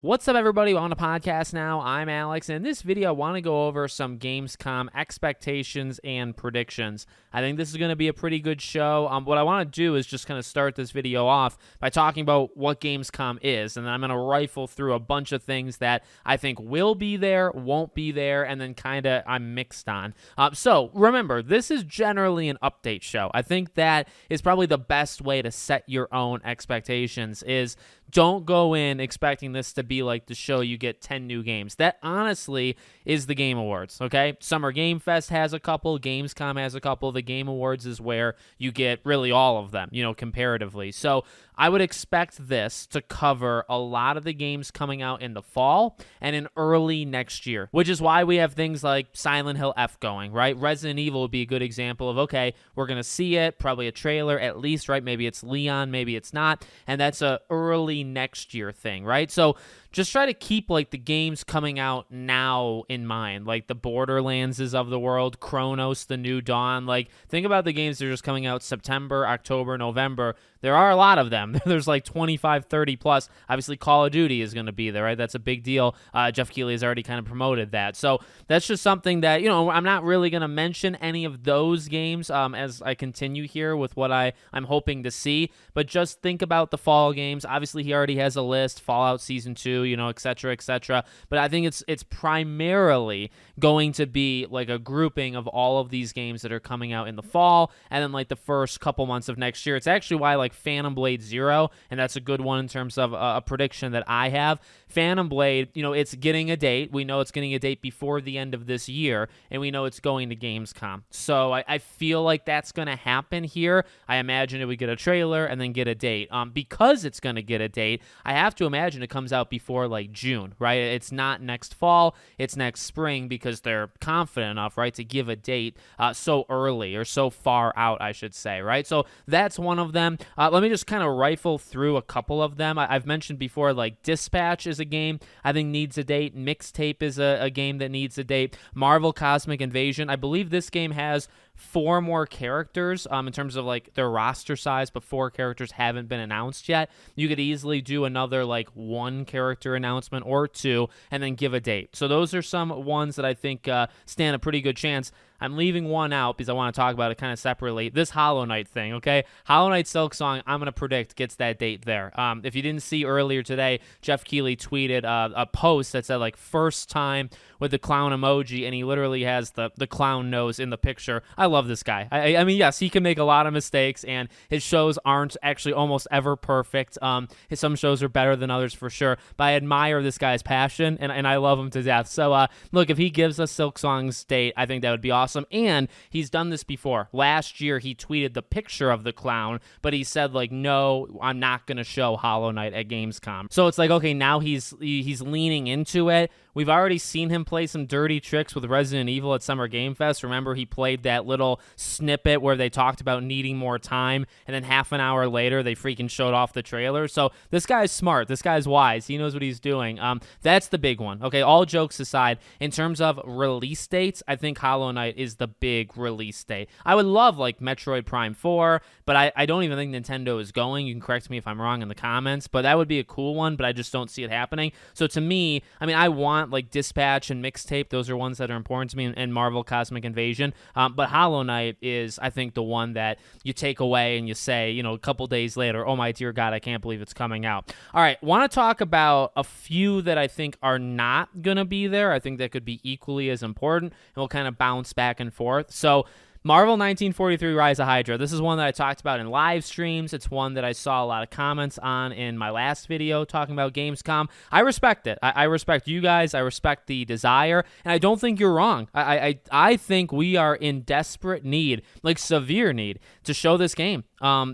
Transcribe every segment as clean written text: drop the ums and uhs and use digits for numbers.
What's up, everybody? On the podcast now. I'm Alex, and in this video, I want to go over some Gamescom expectations and predictions. I think this is going to be a pretty good show. What I want to do is just kind of start this video off by talking about what Gamescom is, and then I'm going to rifle through a bunch of things that I think will be there, won't be there, and then kind of I'm mixed on. So remember, this is generally an update show. I think that is probably the best way to set your own expectations is don't go in expecting this to be like the show you get 10 new games. That honestly is the Game Awards, okay? Summer Game Fest has a couple, Gamescom has a couple. The Game Awards is where you get really all of them, comparatively. So I would expect this to cover a lot of the games coming out in the fall and in early next year, which is why we have things like Silent Hill F going, right? Resident Evil would be a good example of, okay, we're going to see it, probably a trailer at least, right? Maybe it's Leon, maybe it's not, and that's a early next year thing, right? So just try to keep like the games coming out now in mind, like the Borderlandses of the world, Chronos, The New Dawn. Like, think about the games that are just coming out September, October, November. There are a lot of them. There's like 25, 30 plus. Obviously, Call of Duty is going to be there, right? That's a big deal. Jeff Keighley has already kind of promoted that. So that's just something that, I'm not really going to mention any of those games as I continue here with what I'm hoping to see. But just think about the fall games. Obviously, he already has a list, Fallout Season 2, et cetera, et cetera. But I think it's primarily going to be like a grouping of all of these games that are coming out in the fall and then like the first couple months of next year. It's actually why like Phantom Blade Zero, and that's a good one in terms of a prediction that I have. Phantom Blade, it's getting a date. We know it's getting a date before the end of this year, and we know it's going to Gamescom. So I feel like that's going to happen here. I imagine it would get a trailer and then get a date. Because it's going to get a date, I have to imagine it comes out before like June, right? It's not next fall, it's next spring because they're confident enough, right, to give a date so early or so far out, I should say, right? So that's one of them. Let me just kind of rifle through a couple of them. I've mentioned before, like Dispatch is a game I think needs a date. Mixtape is a game that needs a date. Marvel Cosmic Invasion, I believe this game has 4 more characters in terms of like their roster size, but 4 characters haven't been announced yet. You could easily do another like 1 character announcement or 2 and then give a date. So those are some ones that I think stand a pretty good chance. I'm leaving one out because I want to talk about it kind of separately. This Hollow Knight thing, okay? Hollow Knight Silksong, I'm going to predict gets that date there. If you didn't see earlier today, Jeff Keighley tweeted a post that said like first time with the clown emoji, and he literally has the clown nose in the picture. I love this guy. I mean, yes, he can make a lot of mistakes, and his shows aren't actually almost ever perfect. Some shows are better than others for sure, but I admire this guy's passion, and I love him to death. So, look, if he gives us Silksong's date, I think that would be awesome. And he's done this before. Last year, he tweeted the picture of the clown, but he said, like, no, I'm not going to show Hollow Knight at Gamescom. So it's like, okay, now he's leaning into it. We've already seen him play some dirty tricks with Resident Evil at Summer Game Fest. Remember, he played that little snippet where they talked about needing more time, and then half an hour later, they freaking showed off the trailer. So this guy's smart. This guy's wise. He knows what he's doing. That's the big one. Okay, all jokes aside, in terms of release dates, I think Hollow Knight is the big release date. I would love, like, Metroid Prime 4, but I don't even think Nintendo is going. You can correct me if I'm wrong in the comments, but that would be a cool one, but I just don't see it happening. So to me, I mean, I want like Dispatch and Mixtape. Those are ones that are important to me, and Marvel Cosmic Invasion. But Hollow Knight is, I think, the one that you take away and you say, a couple days later, oh my dear God, I can't believe it's coming out. All right, want to talk about a few that I think are not going to be there. I think that could be equally as important, and we'll kind of bounce back and forth. So Marvel 1943 Rise of Hydra. This is one that I talked about in live streams. It's one that I saw a lot of comments on in my last video talking about Gamescom. I respect it. I respect you guys. I respect the desire, and I don't think you're wrong. I think we are in desperate need, like severe need, to show this game.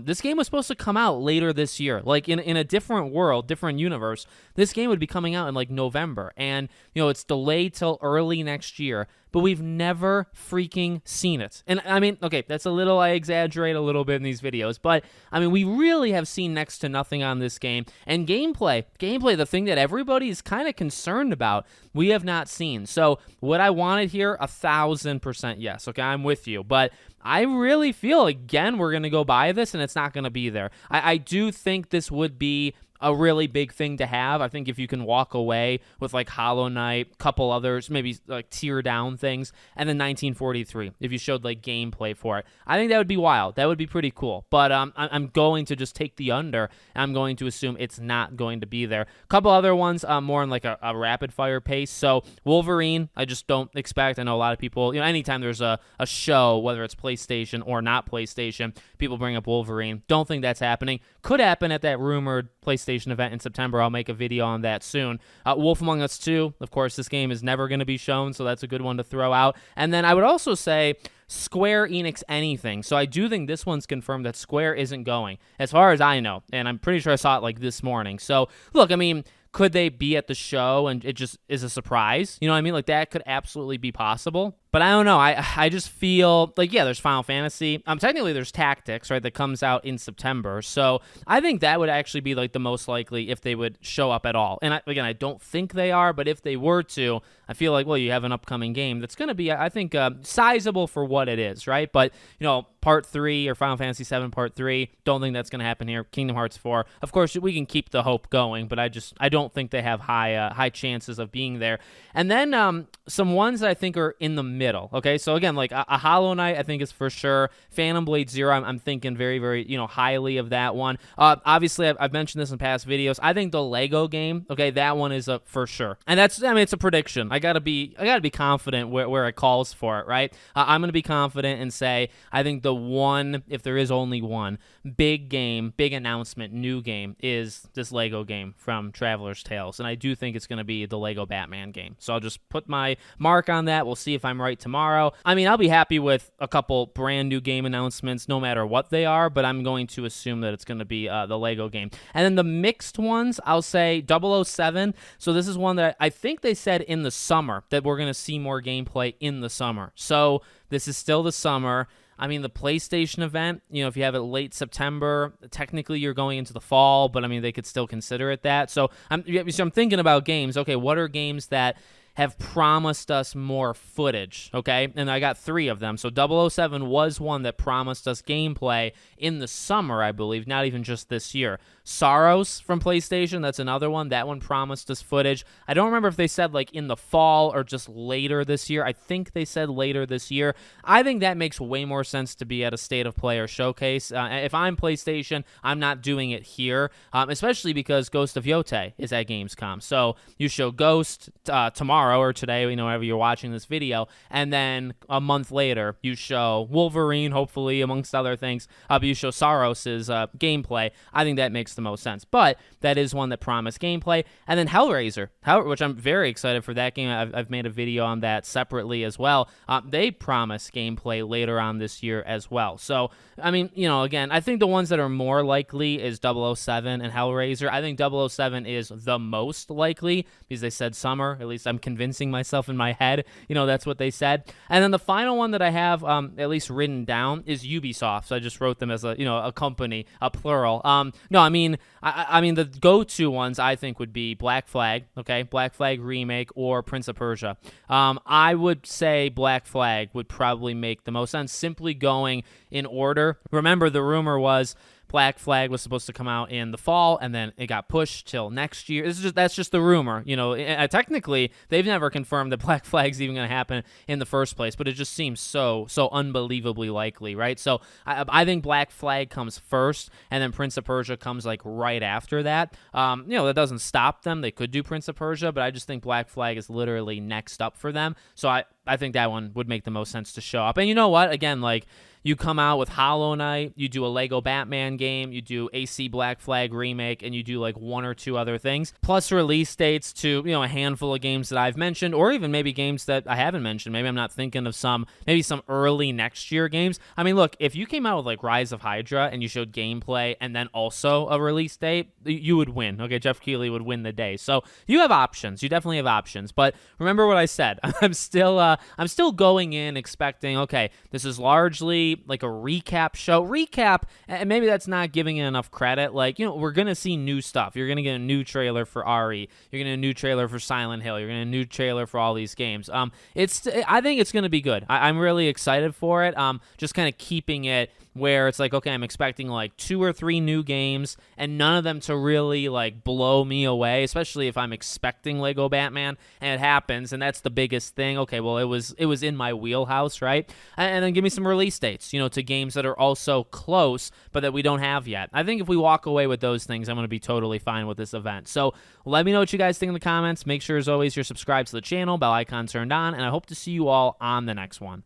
This game was supposed to come out later this year. Like in a different world, different universe, this game would be coming out in like November, and it's delayed till early next year. But we've never freaking seen it. And I mean, okay, I exaggerate a little bit in these videos, but I mean, we really have seen next to nothing on this game. And gameplay, the thing that everybody is kind of concerned about, we have not seen. So what I wanted here, 1,000% yes. Okay, I'm with you. But I really feel, again, we're going to go buy this and it's not going to be there. I do think this would be a really big thing to have. I think if you can walk away with like Hollow Knight, couple others, maybe like tier down things, and then 1943, if you showed like gameplay for it, I think that would be wild. That would be pretty cool. But I'm going to just take the under. I'm going to assume it's not going to be there. A couple other ones more in like a rapid fire pace. So Wolverine, I just don't expect. I know a lot of people, anytime there's a show, whether it's PlayStation or not PlayStation, people bring up Wolverine. Don't think that's happening. Could happen at that rumored PlayStation event in September. I'll make a video on that soon. Wolf Among Us 2, of course, this game is never going to be shown, so that's a good one to throw out. And then I would also say Square Enix anything. So I do think this one's confirmed that Square isn't going, as far as I know, and I'm pretty sure I saw it like this morning. So look, I mean, could they be at the show and it just is a surprise? You know what I mean? Like that could absolutely be possible. But I don't know. I just feel like, yeah, there's Final Fantasy. Technically, there's Tactics, right, that comes out in September. So I think that would actually be like the most likely if they would show up at all. And I don't think they are, but if they were to, I feel like, well, you have an upcoming game that's going to be, I think, sizable for what it is, right? But, Part 3 or Final Fantasy 7 Part 3, don't think that's going to happen here. Kingdom Hearts 4, of course, we can keep the hope going, but I don't think they have high chances of being there. And then some ones that I think are in the middle. Okay, so again, like a Hollow Knight, I think is for sure. Phantom Blade Zero, I'm thinking very, very, highly of that one. Obviously, I've mentioned this in past videos. I think the Lego game, okay, that one is for sure. And it's a prediction. I gotta be confident where it calls for it, right? I'm gonna be confident and say I think the one, if there is only one, big game, big announcement, new game is this Lego game from Traveler's Tales, and I do think it's gonna be the Lego Batman game. So I'll just put my mark on that. We'll see if I'm right tomorrow. I mean, I'll be happy with a couple brand new game announcements, no matter what they are, but I'm going to assume that it's going to be the Lego game. And then the mixed ones, I'll say 007. So this is one that I think they said in the summer that we're going to see more gameplay in the summer. So this is still the summer. I mean, the PlayStation event, if you have it late September, technically you're going into the fall, but I mean, they could still consider it that. So I'm thinking about games. Okay, what are games that have promised us more footage, okay? And I got 3 of them. So 007 was one that promised us gameplay in the summer, I believe, not even just this year. Saros from PlayStation, that's another one. That one promised us footage. I don't remember if they said like in the fall or just later this year. I think they said later this year. I think that makes way more sense to be at a State of Play or showcase. If I'm PlayStation, I'm not doing it here, especially because Ghost of Yotei is at Gamescom. So you show Ghost tomorrow or today, whenever you're watching this video, and then a month later you show Wolverine, hopefully, amongst other things, but you show Saros's gameplay. I think that makes the most sense, but that is one that promised gameplay. And then Hellraiser, which I'm very excited for that game. I've made a video on that separately as well. They promise gameplay later on this year as well. So, I mean, again, I think the ones that are more likely is 007 and Hellraiser. I think 007 is the most likely because they said summer. At least I'm convincing myself in my head, that's what they said. And then the final one that I have at least written down is Ubisoft. So I just wrote them as a company, a plural. No, I mean the go-to ones I think would be Black Flag, okay, Black Flag Remake or Prince of Persia. I would say Black Flag would probably make the most sense, simply going in order. Remember, the rumor was Black Flag was supposed to come out in the fall, and then it got pushed till next year. That's just the rumor. Technically, they've never confirmed that Black Flag's even going to happen in the first place, but it just seems so unbelievably likely, right? So I think Black Flag comes first, and then Prince of Persia comes like right after that. That doesn't stop them. They could do Prince of Persia, but I just think Black Flag is literally next up for them. So I think that one would make the most sense to show up. And you know what? Again, like, you come out with Hollow Knight, you do a Lego Batman game, you do AC Black Flag Remake, and you do like 1 or 2 other things, plus release dates to, a handful of games that I've mentioned, or even maybe games that I haven't mentioned. Maybe I'm not thinking of some early next year games. I mean, look, if you came out with like Rise of Hydra and you showed gameplay and then also a release date, you would win. Okay, Jeff Keighley would win the day. So you have options. You definitely have options. But remember what I said. I'm still going in expecting, okay, this is largely like a recap show. Recap, and maybe that's not giving it enough credit. Like, we're going to see new stuff. You're going to get a new trailer for RE. You're going to get a new trailer for Silent Hill. You're going to get a new trailer for all these games. I think it's going to be good. I'm really excited for it. Just kind of keeping it where it's like, okay, I'm expecting like 2 or 3 new games and none of them to really like blow me away, especially if I'm expecting Lego Batman and it happens, and that's the biggest thing. Okay, well, it was in my wheelhouse, right? And then give me some release dates, to games that are also close but that we don't have yet. I think if we walk away with those things, I'm going to be totally fine with this event. So let me know what you guys think in the comments. Make sure, as always, you're subscribed to the channel, bell icon turned on, and I hope to see you all on the next one.